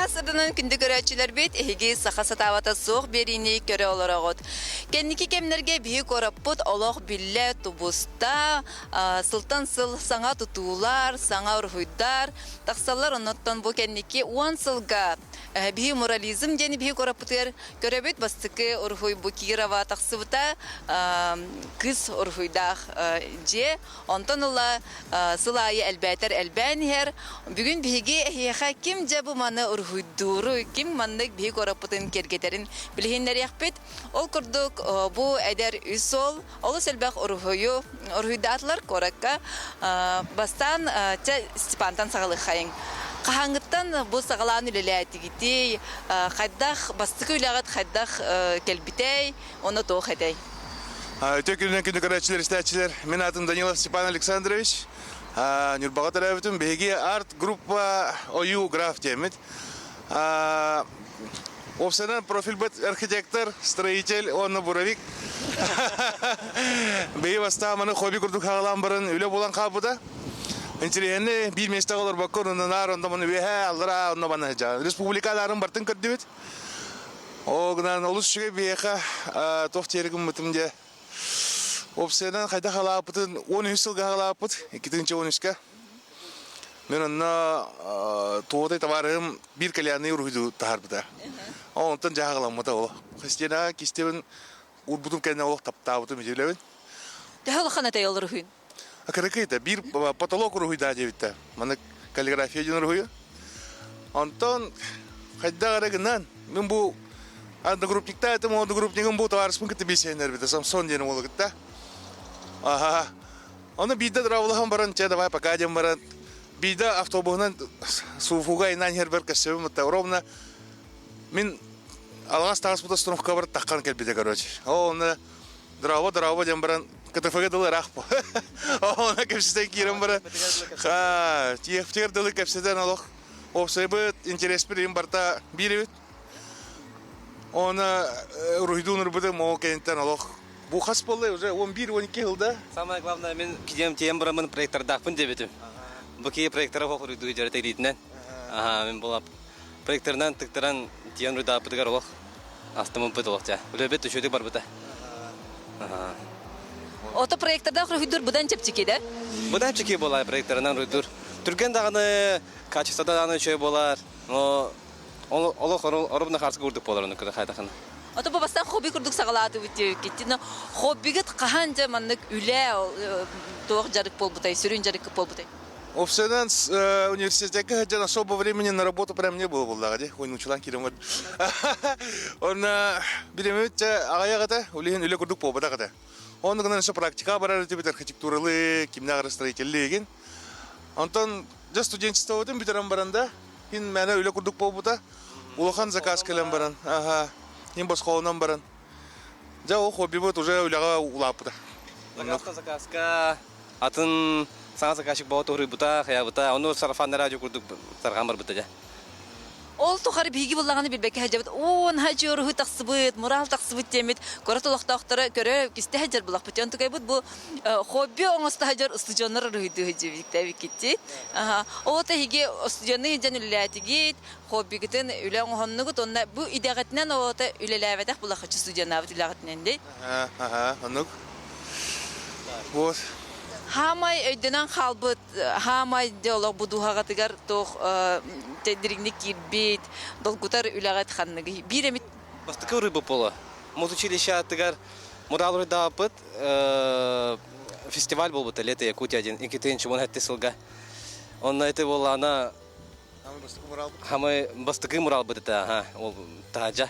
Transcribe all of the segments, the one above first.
asırının kündü görəçilər bit, ehigi saxa satavata soğuk berini göre olaragot. Kendiki kemlerge büyük oraput, olaq bille tubusta, sıltan sıl sana tutular, sana urhuydar, taksallar onottan bu kendiki 10 sılga. Bihi moralizm jeni bihi koraputер görebet bastıkı urhuy bu kirava taksıvıta kız urhuydaq je ondan ola sılayı elbeter elben her bugün bihigi ehiha kim jabu mana urhuyduru kim mandık bihi koraputun kergeterin bilhinler yakbet ol kurduk bu eder üsol olu selbaq urhuydatlar korakka bastan stipantan sağlık hayın Kahangıttan bu sağlan üleleti gitti. Haddах bastık ülegat haddах kelbitey onu toğ edey. Ötekünden günlük araçlar isteçiler. Men adım Danilov Stepan Alexandrovich. Nürbağat arabıtım. Begi art grupa oyu graf temit. Opsana profil bit arхитектор, строитель, он буровик. Бей бастаманы хоби курдук хагалан барын үле болан кабыда. Интересно, bir месте olur bakır onun arasında bunu bir hallara onun bana can. Respublikaların bartın kırdıvet. O günün oluşuyor bir yaka tohterigim mutumca. Opsiyondan kayda halapıtın 13 yıl halapıt, 2. 13'ka. Ben onunla tuğda tavarım bir kalyanı yürüdü taharbıda. Ondan cahagalanmadı o. Kıstiyana kisteven urbutum kendine olup taptağıtım jeleven. Dehal xanata yolur hün. Акаракайта бир потолок руйда дебитте. Мана каллиграфия жөнөр руйу. Антон хайдагарагынан мен бу одногруппникта этим одногруппниким бу товарищ мынкыты бесенер бите Самсон дени болгутта. Ага. Аны бидде дравлахан баран че давай пока дем баран. Бидде автобуснан суфуга инан хербер кассебим это ровно мен алгас тагыс бу остановка бар таккан келбиде короче. О, аны драва дем баран КТФГ дылы рахпо. Она кепсетен кирем бара. Ха, тиефтер дылы кепсетен алох. Опсайбы интерес берем барта биребит. Она руйдунур быды мо кенттен алох. Бу хас болду уже 11-12 жылда. Самое главное мен кидем тем барамын проектордакпын дебетим. Бу ки проектор хохурду жарыта дейтинен. Ага, мен булап проектордан тыктыран тиен руйда быдыгар алох. Астымын быдылох жа. Үлебет төшөдүк бар быта. Ага. Ото проекттарда хурхуйдур будан чепчики да? Будан чепчики болар проекттарынан руйдур. Түрген даганы качествода даганы чөй болар. Но олох орубна харсы курдук болар аны кайдакын. Ото бабастан хобби курдук сагалаты битти. Но хоббигит каханча мандык үле тоқ жарык болбутай, сүрүн жарык болбутай. Опсенан университетке хаджан особо времени на работу прям не было буллагаде. Ой, нучулан кирем. Он биремет агаягата улеген үле курдук болбутагата. Он гынан со практика барар тибет архитектуралы, кимнагыр строительлеген. Антон жа студенчество өтүм битерем баранда, ин мене үле курдук болбута. Улахан заказ келем баран. Ага. Ин башкалынан баран. Жа о хобби бут уже үлага улапта. Заказка атын саңа заказчик болот урыбута, хаябыта. Оны сарафан радио курдук тарган бар бута жа. Ол тухары биги буллаганы билбеке хажабыт. Он хажыр ху таксыбыт, морал таксыбыт демит. Көрө толоктоктора көрө кисте хажыр булак бутен тугайбыт бу хобби оңоста хажыр студионнор рыйды хажыбыкта бикити. Ага. Ота хиге студионны жануллатигит, хобби гитен үле оңоннугут онна бу идагатнан ота үлеләвәдәк булак хачы студионнабыт үлегатнан ди. Ага, онук. Вот. Хамай өйдөнөн халбыт, хамай диалог будугага тигер тох тедиригник кирбит, долгутар үлегат ханныгы. Биремит бастыкы рыба пола. Музучилище тигер мурал рыдапыт фестиваль болбут лето Якутия 2-нче он хәтте сылга. Он это была она хамай бастыкы мурал быта, ага, ол таҗа.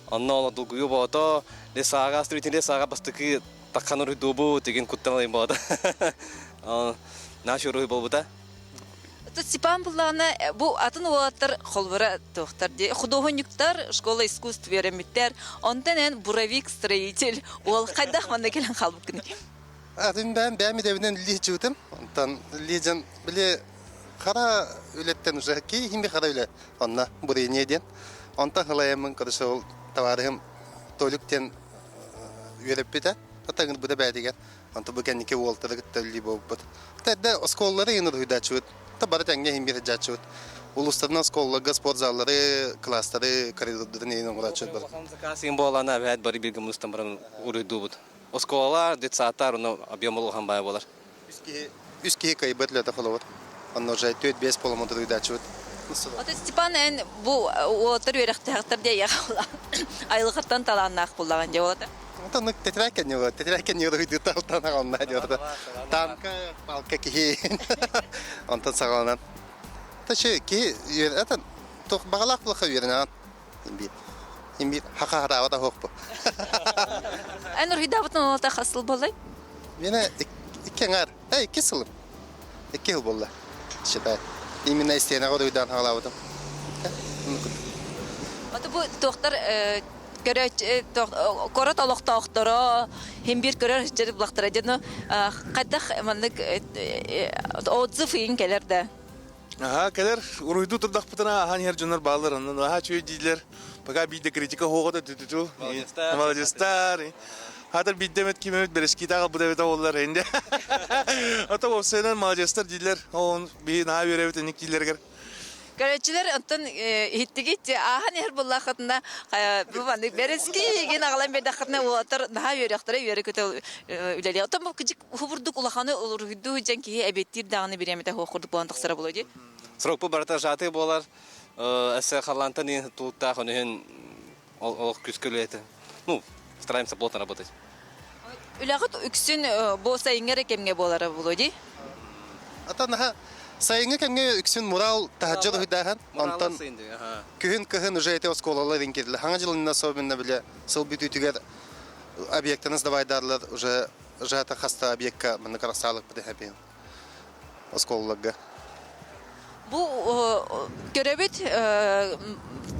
Онно ол долгую бото, лесага строительный лесага бастыкы такануры дубу деген кутталай бод. Нашуры болбута. Это Степан буллана бу атын уаттар холбара тохтар ди. Художниктар школа искусств веремиттер. Онтанен буровик строитель. Ол кайдах манда келен халбык кини. Атындан бәми дәвинен личутым. Онтан лижен биле хара үлеттен уже ки химби хара үле. Онна буренеден. Онтан халаямын кырышыл товарым толуктен вереппита. Атагын буда бәдигән. Онта бу кеннике волтыры гыттылли болбут. Тәдә осколлары яныр хуйдачут. Та бары тәңгә химби хаҗачут. улустарынан сколларга спорт заллары, класстары, коридордарын эйнен курачы бар. Заказын болана бәд бары бирген мустан баран урыдубут. Осколалар, детсаттар, уну объемлы хамбай болар. Үскеге кайбет лета холоват. Анно жай 4-5 поломотр үйдачыбыт. Ото Степан эн бу отыр өрөктөр де ягала. Айлыгыттан таланнак буллаган же болот. Антон тетрәкен не үйді талтан ағалына деді. Танка, палка кихи. Антон сағалынан. Ташы ки, әтін, тоқ бағалақ бұлқа үйерінен. Имбит, хақа харава да хоқ бұ. Эн урхидабытын олта хасыл болай? Мені икі ңар, икі сылым. 2 жыл болды. Считай. Именно істейін ағады үйдан ағалабыдым. Ото бу тоқтар корот олоқтоқторо, хембир көрөр жеріп бұлақтыра деді. Қайдақ маннык отзыв ейін келерді. Келер уруйду турдах путана ахан хер жонор балар анан аха чүй дийлер. Пока бидде критика хогода түтүтү. Молодецтар. Хатыр биддемет кимемет берески тагы буда бета боллар энде. Ата болсенен молодецтар дийлер. Он би на беребет эник дийлергер. Көрөчүлөр антон иттиги ахан хер буллахатына бу банды берески ген агалан бедахатына отыр на беректер бере көтө үлеле. Ото бу кичик хубурдук улаханы ургуду жанки эбеттир даганы беремете хокурдук болан таксыра болоди. Срок бу барта жаты болар. Эсе халантан ин тулта хонен ол күскөлөтө. Ну, стараемся плотно работать. Үлагыт үксүн болса иңере кемге болары болоди. Атанаха сайыңы кемге үксүн мурал тахаджыр үйдахан. Антон күхін уже эти осколалар инкеділі. Хаңа жылында особенно біле сыл бүтүтүгер объектаны сдавайдарлар уже жата хаста объектка мына карасалык биде хапин. Осколаларга. Бу көрөбүт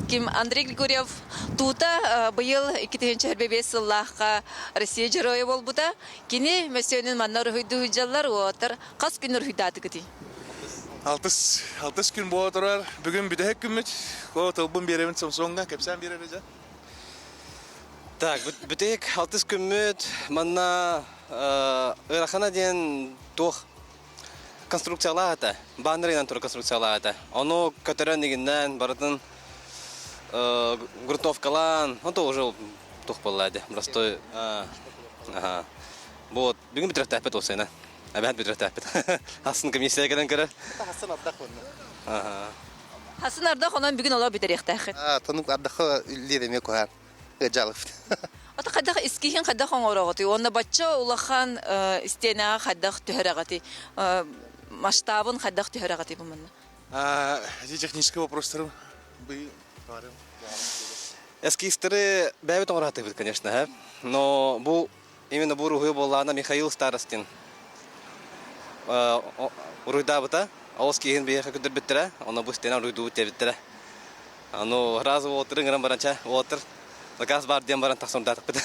ким Андрей Григорьев тута быйыл 2025 жыллахка Россия геройы болбута. Кини мәсөнүн маннар үйдү жаллар отыр. Кас күнүр үйдаты кити. 6 күн бола турар. Бүгүн бүдө күмүт. Ко толбун беремин Самсунга кепсен берер эже. Так, бүтек 6 күмүт манна ырахана ден тох конструкциялата, баннеринан тур конструкциялата. Оно көтөрөнүгүнөн баратын грунтовкалан, ото уже тух боллади. Простой. Ага. Вот, бүгүн битрек тапет осена. Абат битрек тапет. Асын комиссия келен көрө. Хасын ардах онна. Ага. Хасын ардах онан бүгүн ола битерек тахет. Тонук ардахы лиреме кохан. Жалып. Ата кадах искиһин кадах оңороготи. Онна бачча улахан истенага кадах төһөрөгөти. Масштабын кадах төһөрөгөти бу менне. Эти технические вопросы бы говорим. Эскистеры бәбит оңраты бит, конечно, но бу именно бу рухы боллана Михаил Старостин. Уруйда бута, олскиһин бияха көдөр биттере, аны бу стена уруйду тебиттере. Аны разы отырын грам баранча, отыр. Заказ бар дем баран таксом датып бит.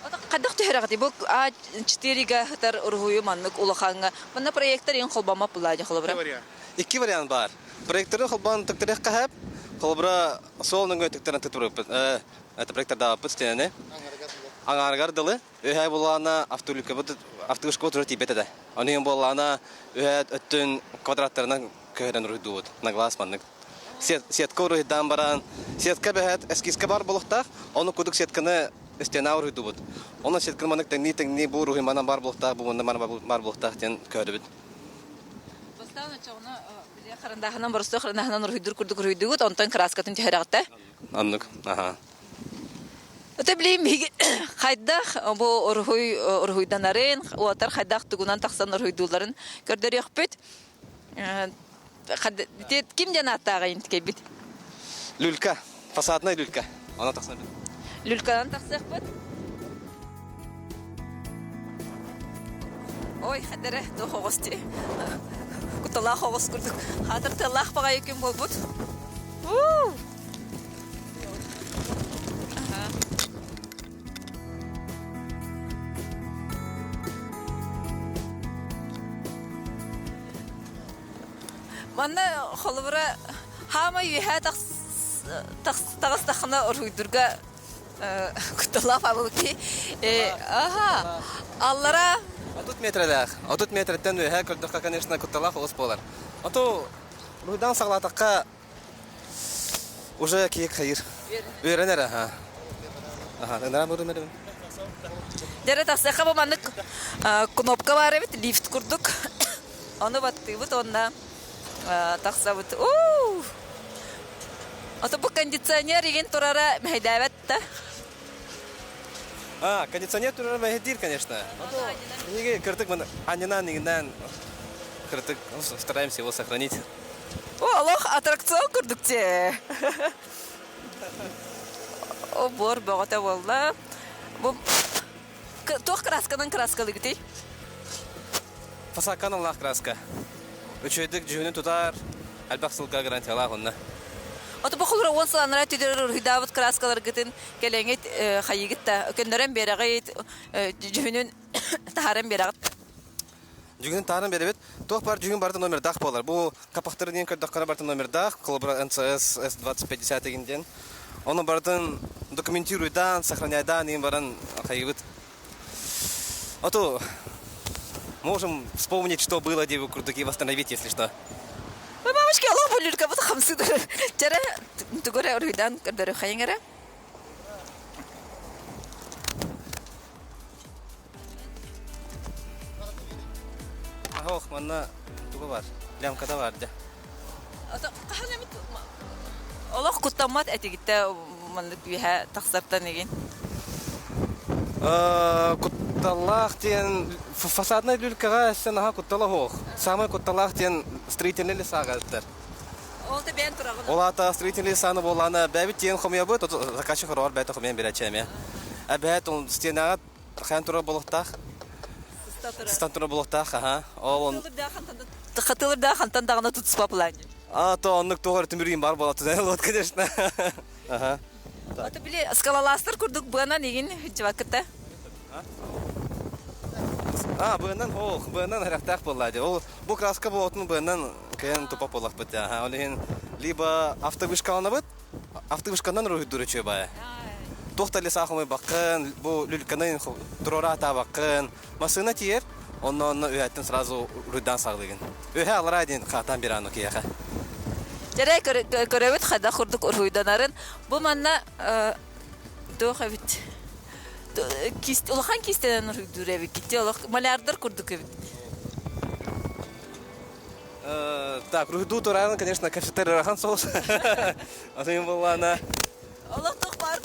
Ата кадах төһөрөгөти. Бу А4га хатар ургую маннык улаханга. Мына проекттер ин холбама булады холбра. 2 вариант бар. Проекттер холбан тактырык кахап, холбра солның өтөктөрүн тутуруп. Это проекттарда пустене. Аңаргар дылы, өһай булана автолюкка бут автошкол туры тибетеде. Анын булана өһай өттүн квадраттарына көһөрөн урдуут. На глаз маннык. Сетка урыйдан баран, сетка бәһәт эскиска бар булыктак, аны кудук сетканы стена урыйдубут. Аны сетканы маннык теңни бу рухи манан бар булыктак, бу мандан бар булыктак ден көрдөбүт. Бастана чогына биле карандахынан борсо карандахынан урыйдыр курдук урыйдыгыт, онтан краскатын төһөрөгөтте. Аннык, ага. Өтө билем хайдах бу урыйданарын, отар хайдах тугунан таксан урыйдуларын көрдөр өкпөт. Ким жанаттага инткебит? Люлька, фасадная люлька. Она таксан. Люлькадан таксакпыт. Ой, хадере до хогости. Кутала хогос курдук. Хатыр талах бага экем болбут. Манна холбра хама юха тагыстахна ургудурга кутала фабуки. Ага. Аллара А тут метрдах. А тут метрден үһә көрдөккә, конечно, куталах ос болар. А то Руйдан саглатакка уже киек хайыр. Үйренер, ага. Ага, нара мөрмөрм. Дәрі тақсаққа болманы кнопка бар бит, лифт күрдік. Оны баттый бұт, онна тақса бұт. Ото бұл кондиционер еген тұрара мәйдәбәтті. Кондиционер турары мәйдир, конечно. Неге кіртік мұны анинан негінден кіртік, стараемся его сохранить. Олох, аттракцион күрдік те. О, бор, бағыта болла. Бұл тоқ красканың краскалы күтей. Фасакан Аллах краска. Үчөйдік жүгіні тұтар, әлбақсылға гарантиялақ онна. Ото бұл құлыра 10 сыланыра түйдері рухидавыт краскалар күтін кәлеңет қайығыт та. Өкендерен берағыт, жүгінін тахарен берағыт. Жүгінін тахарен беребет. Тоқ бар жүгін барды номер дақ болар. Бұл капақтарын ең көрдіққана барды номер дақ, Колобра НЦС S2050 егінден. Оны бардын документируйдан, сохраняйдан ең барын қайығыт. Ото, можем вспомнить, что было, где вы крутыки восстановить, если что. Ой, мамочки, Аллах болюрка, вот хамсы дұры. Чара, түгірі ұрыйдан көрдірі қайыңыры. Ох, манна тугу бар. Лямкада бар, да. Қаған әміт, Аллах құттамат әтегітті манлық бейхә тақсаптан еген. Кутталлах тен фасадный люлькага сен аха куттала хох. Самый кутталлах тен строительный лесага тер. Ол да бән тұрағын. Олата строительный лесаны болана бәбит тен хомия бут, заказчик рор бәйті хомия берачеме. Әбәт он стенага хан тура болуқтақ. Стан тура болуқтақ, аха. Ол он Қатылырда қантан дағына тұтыспа план. то оннук тоғыр түмірген бар болаты да, вот, конечно. Ага. Оты біле, скалаластыр күрдік бұғана неген жывақытта? Бұғынан әрақтақ болады. Ол бұл краска болатын бұғынан кәйін тупа болақ бұд. Олеген либо автовышкалана бұд, автовышканан рухи дұрычы бай. Тоқтали сақымай бақын, бұл люльканын тұрора ата бақын. Масына тиер, онны үйәттін сразу рүйдан сағылығын. Үйә алыра дейін қатан бір ану кейеға. Жарай көрәвет қайда құрдық ұрғыйданарын. Бұл манна доға бит. Улахан кистенен ұрғыдыр әві кетті. Малярдар құрдық әві. Так, рухиду турарын, конечно, кафетері рахан соғыз. Атымен бұл ана... Олақ тоқ бар.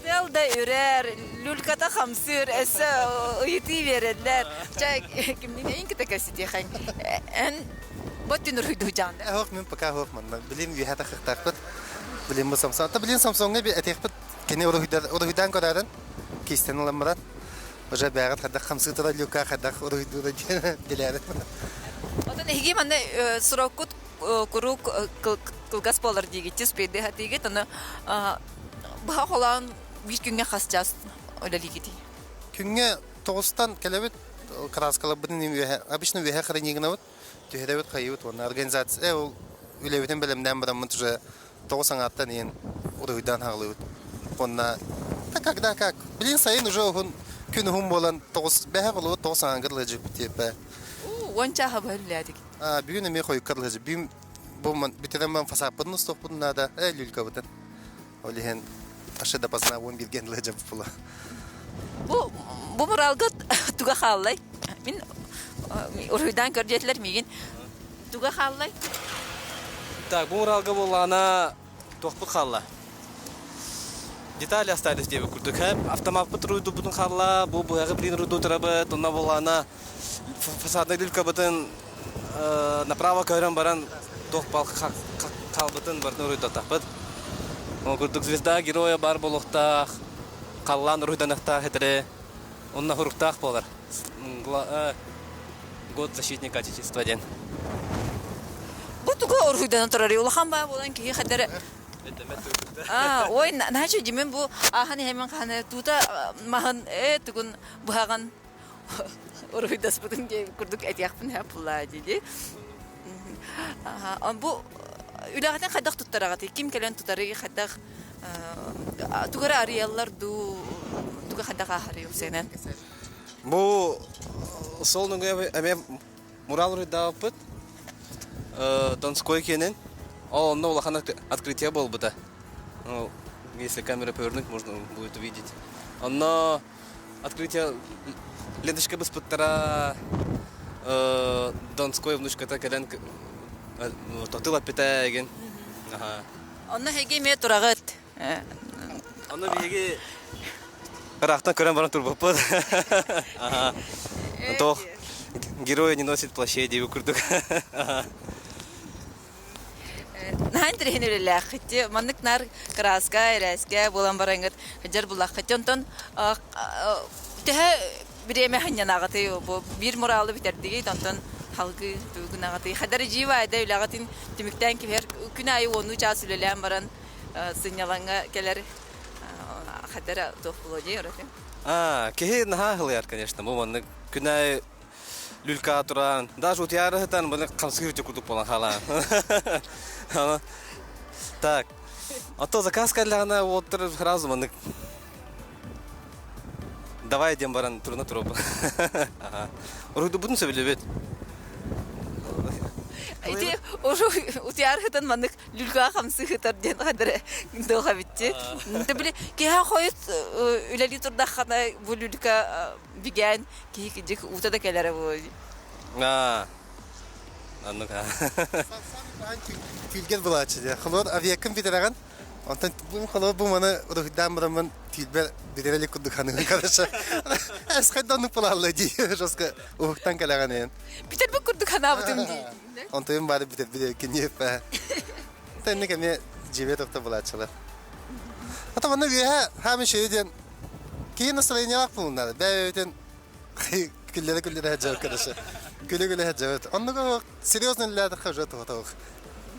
Белда үрер, люльката хамсыр, әсі ұйты вереділер. Чай, кімнен ең кіті кәсеті қаң. Ән бұттын ұрғыду жанды. Хоқ, мен пока хоқ манда. Білем үйәті қықтақпыд. Білем бұл Самсон. Ата білем Самсонға бі әтекпід. Кені ұрғыдан көрәдін. Кейстен оламыдан. Уже бәғат қадақ хамсы тұра люка қадақ ұрғыду да білерін. Отын әйге манда сұраққыт құру кылгас болар дегетті спейді хатегет. Бұға қолағын bir күнге қасчас өлі кетей. Күнге тоғыстан кәлебет краскалы бұдын обычно веха хранигіна бұд. Түйедебет қайыбыд. Оны организация өлебетін білімден бұдан мұнт уже тоғыз аңаттан ең ұрғыдан ағылы бұд. Онна, когда как. Білін сайын уже күн ұғым болан бәхі қолы бұд тоғыз аңғырлы жүк бітеп бә. Онча хабарлы әдік. Бүгін әме қойып қарлы жүк. Бүйтеден бән фасақ бұдын ұстық бұдын ада люлька бұдын. Олеген ашыда басына 11 генлі жабы бұла. Бұл мұралғы туға қалылай. Мен ұрғыдан көрдетілер меген туға қалылай. Так, бұл мұралғы болғана тоқпы қалла. Детали остались деп күрдік. Автомат рույду бұдың қалла, бұл бұғағы бірін рույду тұрабыд, онна болғана фасадный люлька бұдың направо көрін баран тоқпал қалбытын бардың рույду тақпыд. Күрдік звезда героя бар болуқтақ, қаллан рույданықтақ етірі, онна хұрықтақ болар. Год защитника Отечества ден. Бұл туға ұрғыдан тұрары, олақан ба болан кейі қадары. Ой, нәчі демен бұл ағаны әмен қаны тута маған түгін бұғаған ұрғыдас бұдың күрдік әтияқпын әп бұла деді. Бұл үлағатын қайдақ тұттарағаты, кем кәлен тұттары қайдақ тұғыры ариялар тұға қайдақ ағары өксенен. Бұл сол нүнгі әме мұрал ұрыда өпіт. Донской кенен. Ол но улахан открытие был бы, да. Ну, если камера повернуть, можно будет увидеть. Оно открытие ленточка без подтара Донской внучка-то каден тотыла питаген. Ага. Онна хеге ме турагат. Оно биге рахтан көрен баран турбаппы. Ага. Тох герои не носят плащей, деп көрдік. Нахайн трехин үлелі ақытте, маннык нар краска, ирәске, болан барангат, хаджар бұл ақытте, онтон тәхі біреме ханьян ағаты, бір мұралы бітердігі, онтон халғы бүгін ағаты. Хадары жива айда үлі ағатын түміктен кемер, күн айы оны час үлелен баран сыняланға келер хадары тоқ бұлы дей, ұратын. Кехи наха хылыяр, конечно, бұл маннык күн айы люлька туран, даже вот я рахтан, мы камсгирте курдук полан халан. Так, а то заказ калляна вот сразу мы давай идем баран турна троба. Руйду будем себе любить. Ити уже утяр хатан маннык люлька хамсы хатар ден хадары доға битти. Табиле кеха хойт үлели турда хана бу люлька биген кийик утада келер бу. Аннука. Тилген булачы да. Хлор авиакын битереген. Онтан бу хлор бу маны рухдан барамын тилбер битерелик кудуханы караша. Эс хайдан пулалла ди. Жоска ухтан калаган. Битер бу курдухана бутым ди. Онтан бары битер кинефа. Тенне кеме жибетовта булачылар. Ата маны веха хамы шейден кейін настроение ак булундар. Бәйтен күлләре хаҗа караша. Күлләре хаҗа. Оннога серьезно ләдә хаҗа тотох.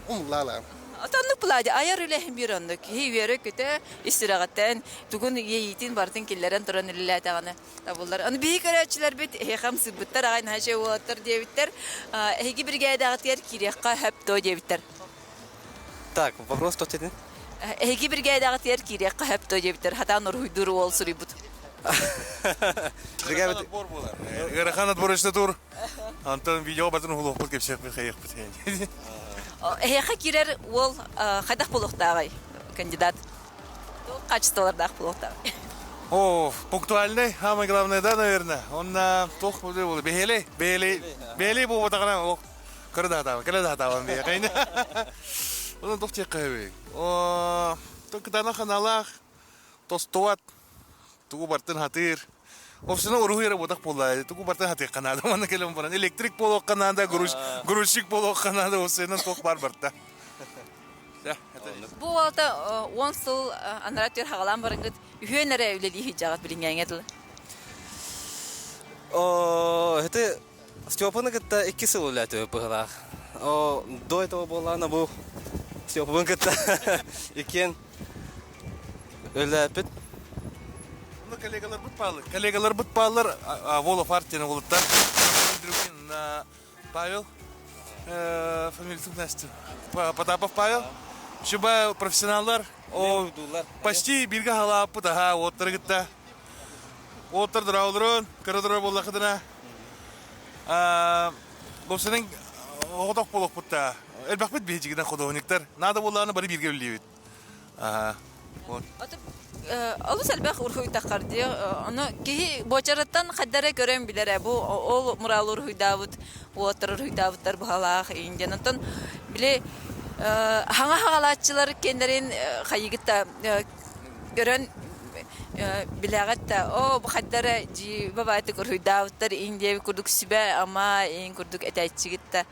Умлала. Атаннык плади аяр үләһин бираннык. Хейвере көтә истирагаттан тугын йейтин бартын килләрен торан илә таганы. Табыллар. Аны бик карачылар бит хәм сибттер агын хаҗа ваттыр дебиттер. Хеги бригада гатер кирекка хәп то дебиттер. Так, вопрос тот един. Хеги бригада гатер кирекка хәп то дебиттер. Хата нур хуйдур ол сурибут. Бригада бор булар. Гараханат борышта тур. Антон видео батын хулук бут кепсек хәйек бит. Хеха кирер ол хадах булуктагы кандидат. Качестволардах булуктагы. О, пунктуальный, самое главное, да, наверное. Он тох был бели бу батагана о кырдата, калдата он бе. Он тох чекаве. О, только дана ханалах тостуат тугу бартын хатыр. Офсына урухира ботак булай. Тугу бартын хатыр канада. Мана келем баран электрик боло канада, грузчик боло канада, осына тох бар барта. Бу алта 10 сыл анратер хагалан барынгыт үйөнере үлели хижагат билингән edil. Это Степаны кытта 2 сыл үләтө быгылак. До этого болана бу Степаны кытта екен үләпет. Ну коллегалар бутпаллар Волов Артина булыттар. Павел фамилиясы Настя. Потапов Павел. Шуба профессионаллар почти бирге халап путаха отыргытта. Отырдыр аулырын, кырыдыры боллақыдына. Лопсының оғдақ болық путта. Әлбақ бет бейджігіден қодауынықтар. Нада боллағына бары бирге білі бет. Алыс әлбәқ урхуй тақарды. Оны кейі бочараттан қаддара көрен білер. Бұл ол мұрал урхуйдавыд, отыр урхуйдавыдтар бұғалақ. Инденантан біле хаңа хағалатчылар кендерин хайыгытта көрөн билягатта бу хаддара жи бабайты көрүдавыттар индеби курдук сибе ама ин курдук этайчигитта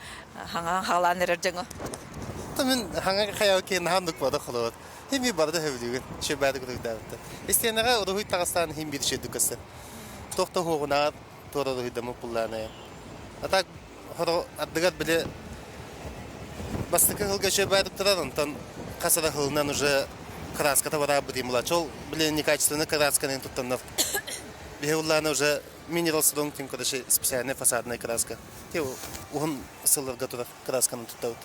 хаңа хағаланырар жаңа. Мен хаңа хаял кен хандык бада холот. Хими барды хөвлүгүн шебады көрүдавытта. Истенага урухуй Тагыстан хим бир шедүкөсө. Тохто хогуна тородо хидамы пулланы. Атак хоро аддыгат биле Бастыка хылга шебайды туран, тон касада хылынан уже краска товара будем лачол, блин, некачественная краска не тут там. Бегуллана уже минерал сдонг тем короче специальная фасадная краска. Те он сылыр готова краска на тут.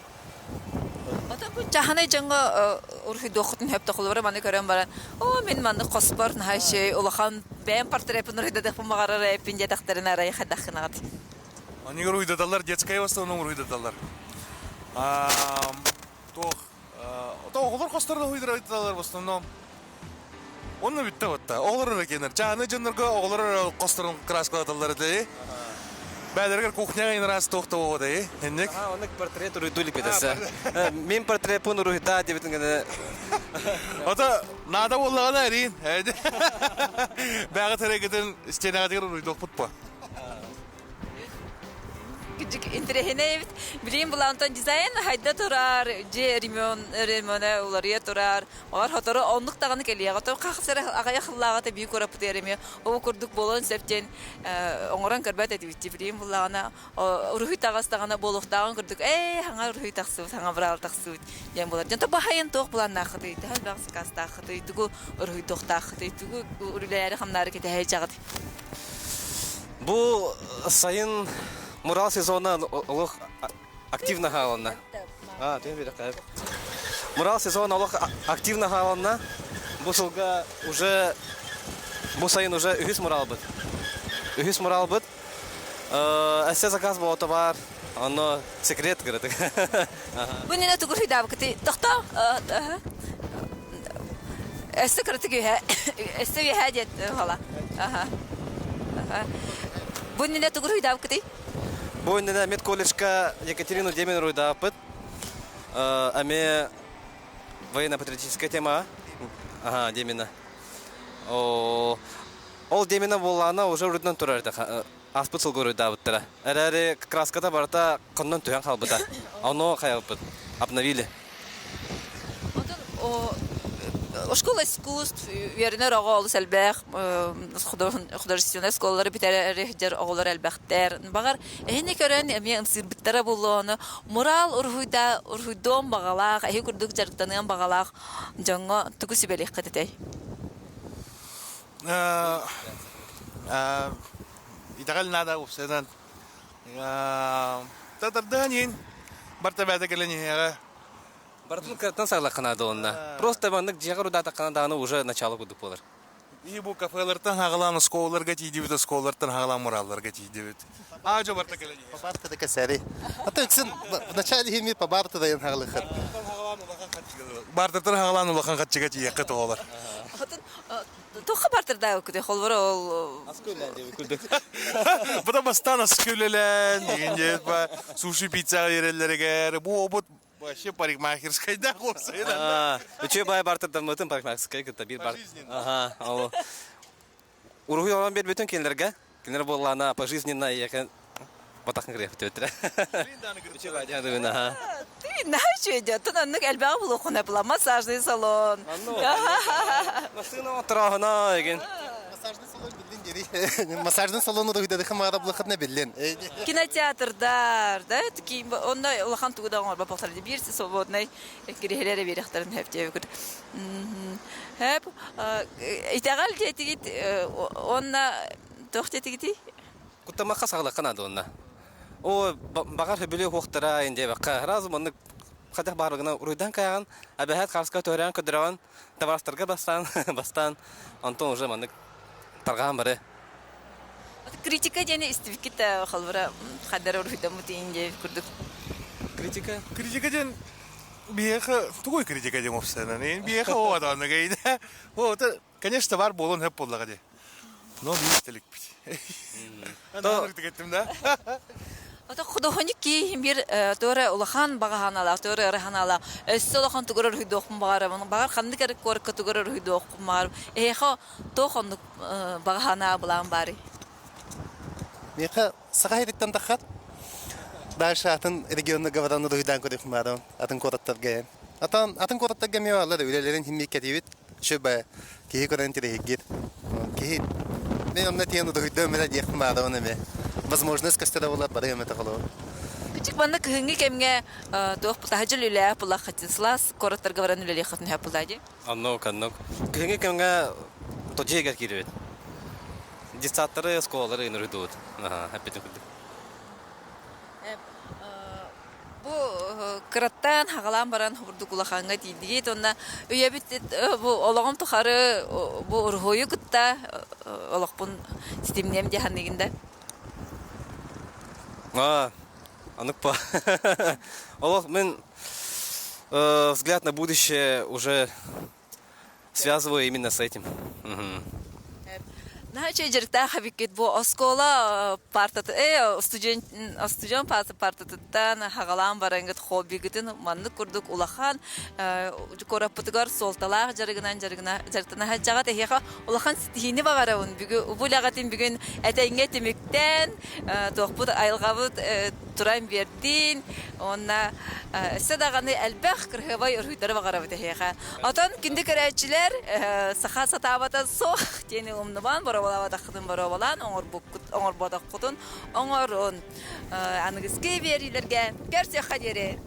Атак жаханы жаңга урхи дохтун хепте холора маны көрөн бара. Мен маны коспор найшей улахан бен портрепин урхидадык бумагара репинде дактарына рай хадахынат. Они уйдадалар детская основном уйдадалар. Оғылар қостарда хойдыр айталар в основном. Оны бітті отта. Оғылар екенер. Чағаны жындырға оғылар қостарын краскалаталар еді. Бәдергер кухняға инрас тоқты оғыды. Ендек? Онық портрет үрүйдулік бетесі. Мен портрет пұн үрүйта дебетін гені. Ота нада болағана әрейін. Бәғі тәрекетін стенаға дегер үрүйді оқпыт па. Küçük interehine bileyim bulantan dizayn hayda turar je rimona ularıya turar or hotoru onluk tağını keliye otor qaqsara aqaya xıllağa ta büyük orap derimi o kurduk bolon septen ongoran karbat etibiti bileyim bulana ruhi tağastağına boluqtağın kurduk hanga ruhi taqsı hanga bral taqsı yan bolar janta bahayan toq bulan naqdı hal baqs qastaqdı tugu ruhi toqtaqdı tugu urileri xamları kete hayjaqdı Bu sayın Мурал сезона олох активно халанна. Тем бери кайып. Мурал сезона олох активно халанна. Бу сылга уже бу сайын уже үгүс мурал бит. Үгүс мурал бит. Эссе заказ боло товар. Оно секрет кирет. Bu ne tugur hidab kiti toqta эссе киртиги эссе хажет хала. Bu ne tugur hidab kiti Бу инде мед колледжка Екатерину Демину руйдапыт. Аме военно-патриотическая тема. Ага, Демина. Ол Демина болана уже руйдан турар. Аспыцыл руйдапыттыра. Әрәре краската барта коннан туян халбыта. Ано хаябыт. Обновили. Школа искусств вернер оғалы сәлбәқ художественный школалары битәрәр оғалар әлбәқтер. Бағар әйне көрән әме ымсыр биттәрі болуаны мурал урхуйдон бағалақ, әйі күрдік жарықтаныған бағалақ жаңға түгі сөбелек қадетай. Итағал нада ұпсайдан. Татардан ең барта бәді кәліне Бартын кыртан сағла қанады онна. Просто бандық жеғару дата қанадағаны уже начало күдік болар. И бұл кафелерден хағыланы сколларға тейді біті, сколлардан хағылан мұралларға тейді біті. Жо барта кәліне. Побарта да кәсәрі. Ата үксін, вначале хеми побарта да ен хағылықыр. Бартыртан хағылан ұлақан қатчыға тейеқі тоғалар. Тоққа бартырда өкіде, қолбары ол... Аскөлән деп күлдік. Бұда бастан аскөлелен, егенде суши пиццаға ерелерігер, бұл обыт вообще парикмахерскайда қорсайдан. Үче бай бартырдан мұтын парикмахерскай күтті бір бар. Урғый olan бер бөтін кенлерге, кенлер болғана пожизненно екен батақын кірепті өттірі. Үче бай дегенді өні. Ты знаешь, что тут аннык әлбәғы бұл оқына бұла, массажный салон. Насына отырағына еген. Массажный салону да үйдеді қымағара бұлықытына білден. Кинотеатрдар, да, такие, онда улахан тугудан орба бақтарды берсі, свободный кирехелері беріқтарын әп жай өкір. Әп, итағал жетігіт, онна тоқ жетігіті? Құттамаққа сағылы қанады онна. О, бағар хөбілі қоқтыра енде баққа. Разым онны қадақ барығына ұрыйдан қаяған, әбәхәт қарсқа төрән көдірауан, таварстарға бастан, антон уже манық тарған бары. Критика және істівкет қалбыра қадары ұрыйдан мұтейін де күрдік. Критика? Критика ден бияқы, тугой критика ден опсайдан, бияқы о адамны кейді. Конечно, бар болын хөп болдыға де. Но бейістілік бейді. Анағырды кеттім да. Ата худохоник ки бир тора улахан багаханала тора раханала эссолохан тугурар худохм багара багар хандикар корка тугурар худохм мар эхо тохон багахана булан бари Меха сахайриттан тахат дальше атын регионный говораны дуйдан көрөк мадам атын кораттарга атын кораттарга мевалар үлелерин химмекетибит шөбө кии көрөн тирегит кии мен онна тияны дуйдан мела дек мадам неме возможность кастедавалар барыгым это холо. Küçük bana kıhıngi kemge toh tahajul ile pula khatislas korotlar gavaran ile khatın hapuladı. Annok. Kıhıngi kemge tojega kirvet. Десятары сколары инрудут. Опять курдук. Bu kıratan hagalan baran hurduk ulahanga tiydi. Tonna üyebit bu olağım tuharı bu urhoyu kutta olağpun sistemnem cehanliginde. Аныкпа. Олох, мен взгляд на будущее уже связываю именно с этим. Мгм. Нахача жерта хабикет бу оскола партат студент партаттан хагалан барангат хобби гитин манны курдук улахан корапутгар солталах жарыгынан жартына хаджагат эхиха улахан стихини багараун бүгү булагатын бүгүн этеңге темиктен тохпут айылгабыт туран бердин онна седаганы элбах кырхабай өрүйтөр багарабыт эхиха атан кинди керечилер саха сатабата сох тени умнубан барабала тахтын барабалан оңор бодак кутун оңорун аныгызге берилерге керсе хадере